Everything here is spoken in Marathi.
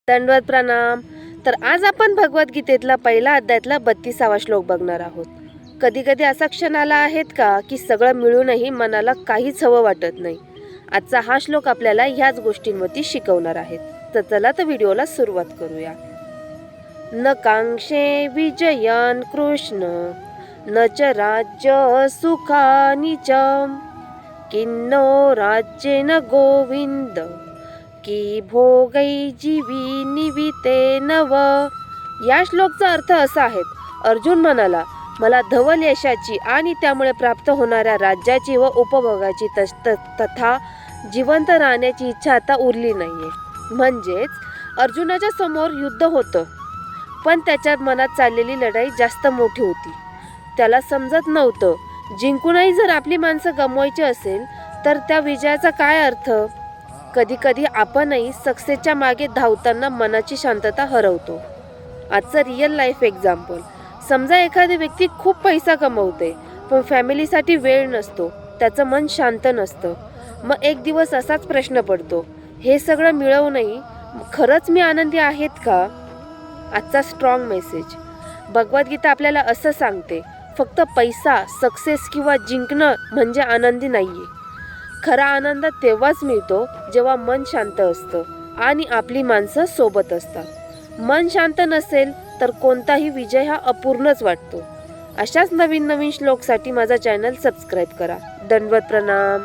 दंडवत प्रणाम. तर आज आपण भगवद्गीतेतला पहिला अध्यायातला 32वा श्लोक बघणार आहोत. कधी कधी असा क्षण आला आहेत का की सगळं मिळूनही मनाला काहीच हवं वाटत नाही. आजचा हा श्लोक आपल्याला ह्याच गोष्टींवरती शिकवणार आहेत. तर चला तर व्हिडिओला सुरुवात करूया. न कांक्षे विजयान कृष्ण न च राज्य सुखानि च किन्नो राज्येन गोविंद की भोगै जीवी निविते नव. या श्लोकचा अर्थ असा आहे, अर्जुन म्हणाला, मला धवल यशाची आणि त्यामुळे प्राप्त होणाऱ्या राज्याची व उपभोगाची तथा जिवंत राहण्याची इच्छा आता उरली नाहीये. म्हणजेच अर्जुनाच्या समोर युद्ध होतं, पण त्याच्या मनात चाललेली लढाई जास्त मोठी होती. त्याला समजत नव्हतं, जिंकूनही जर आपली माणसं गमवायची असेल तर त्या विजयाचा काय अर्थ. कधी कधी आपणही सक्सेसच्या मागे धावताना मनाची शांतता हरवतो. आजचं रिअल लाईफ एक्झाम्पल. समजा एखादी व्यक्ती खूप पैसा कमवते, पण फॅमिलीसाठी वेळ नसतो, त्याचं मन शांत नसतं. मग एक दिवस असाच प्रश्न पडतो, हे सगळं मिळवूनही खरंच मी आनंदी आहेत का. आजचा स्ट्रॉंग मेसेज. भगवद्गीता आपल्याला असं सांगते, फक्त पैसा, सक्सेस किंवा जिंकणं म्हणजे आनंदी नाहीये. खरा आनंद तेव्हाच मिळतो जेव्हा मन शांत असतं आणि आपली माणसं सोबत असतात. मन शांत नसेल तर कोणताही विजय हा अपूर्णच वाटतो. अशाच नवीन नवीन श्लोकसाठी माझा चॅनल सबस्क्राईब करा. दंडवत प्रणाम.